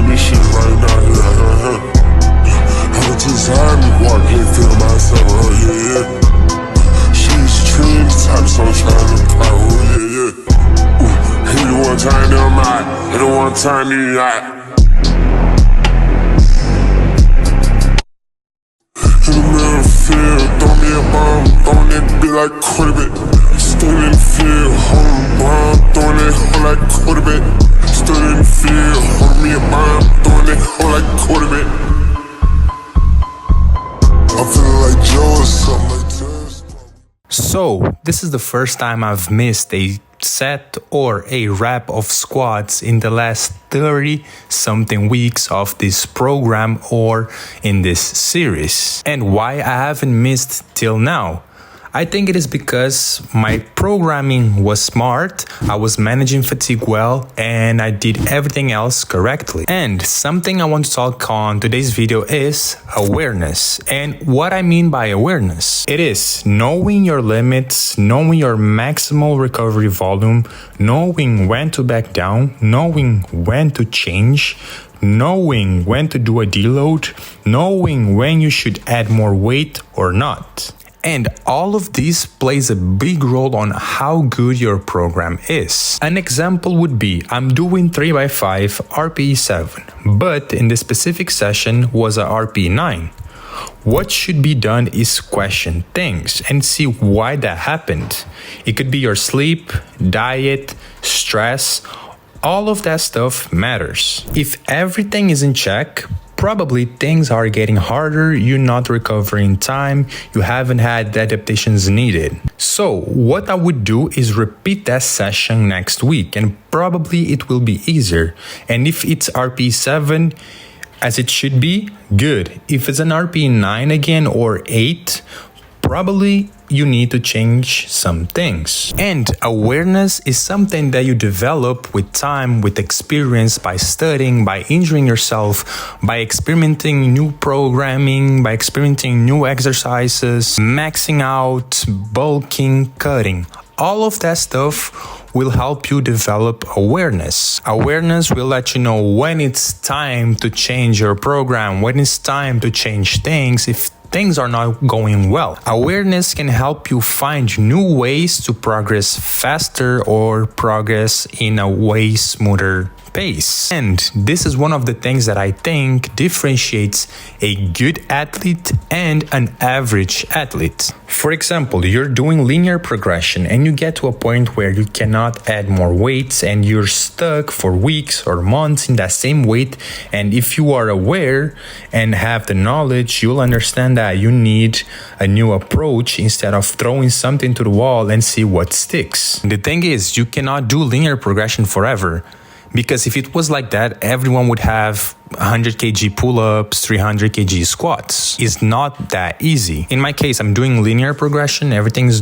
this shit right now, I just had me walk and feel myself, yeah. She's trend type, so I'm trying to power, yeah. Hit it one time, then I'm out. Hit it one time, then you out. In the middle of the field, throw me a bomb, throwing that bitch like quarterback. Stood in the field, holding a bomb, throwing that hoe like quarterback. Stood in the field, holding me a bomb, throwing that hoe like quarterback. I'm feeling like Joe or something like that. So, this is the first time I've missed a set or a rep of squats in the last 30-something weeks of this program or in this series. And why I haven't missed till now? I think it is because my programming was smart, I was managing fatigue well, and I did everything else correctly. And something I want to talk on today's video is awareness. And what I mean by awareness, it is knowing your limits, knowing your maximal recovery volume, knowing when to back down, knowing when to change, knowing when to do a deload, knowing when you should add more weight or not. And all of this plays a big role on how good your program is. An example would be, I'm doing 3x5 RPE 7, but in the specific session was a RPE 9. What should be done is question things and see why that happened. It could be your sleep, diet, stress, all of that stuff matters. If everything is in check, probably things are getting harder, you're not recovering in time, you haven't had the adaptations needed. So what I would do is repeat that session next week and probably it will be easier. And if it's RP 7 as it should be, good. If it's an RP 9 again or 8, probably you need to change some things. And awareness is something that you develop with time, with experience, by studying, by injuring yourself, by experimenting new programming, by experimenting new exercises, maxing out, bulking, cutting. All of that stuff will help you develop awareness. Awareness will let you know when it's time to change your program, when it's time to change things, if things are not going well. Awareness can help you find new ways to progress faster or progress in a way smoother pace. And this is one of the things that I think differentiates a good athlete and an average athlete. For example, you're doing linear progression and you get to a point where you cannot add more weights and you're stuck for weeks or months in that same weight. And if you are aware and have the knowledge, you'll understand that you need a new approach instead of throwing something to the wall and see what sticks. The thing is, you cannot do linear progression forever. Because if it was like that, everyone would have 100 kg pull-ups, 300 kg squats. It's not that easy. In my case, I'm doing linear progression. Everything's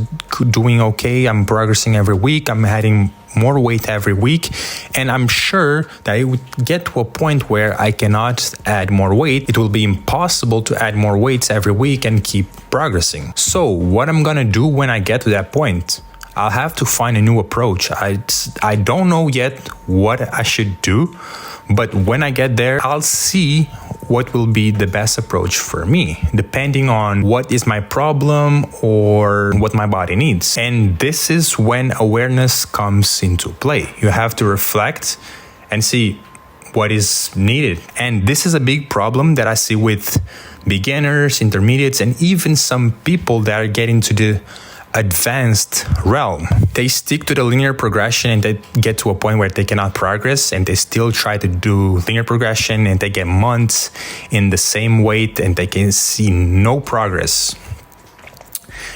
doing okay. I'm progressing every week. I'm adding more weight every week. And I'm sure that it would get to a point where I cannot add more weight. It will be impossible to add more weights every week and keep progressing. So what I'm gonna do when I get to that point? I'll have to find a new approach. I don't know yet what I should do, but when I get there, I'll see what will be the best approach for me, depending on what is my problem or what my body needs. And this is when awareness comes into play. You have to reflect and see what is needed. And this is a big problem that I see with beginners, intermediates, and even some people that are getting to the advanced realm. They stick to the linear progression and they get to a point where they cannot progress and they still try to do linear progression and they get months in the same weight and they can see no progress.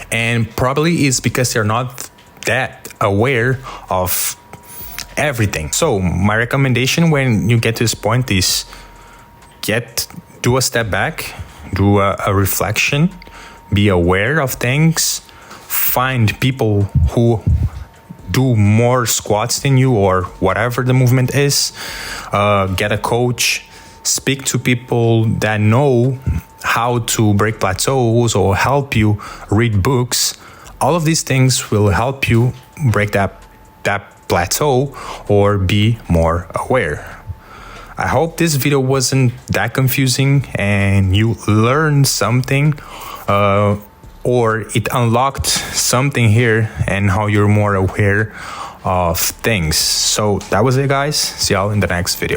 And probably it's because they're not that aware of everything. So my recommendation when you get to this point is do a step back, do a reflection, be aware of things, find people who do more squats than you or whatever the movement is, get a coach, speak to people that know how to break plateaus or help you read books. All of these things will help you break that plateau or be more aware. I hope this video wasn't that confusing and you learned something, or it unlocked something here and how you're more aware of things. So that was it, guys. See y'all in the next video.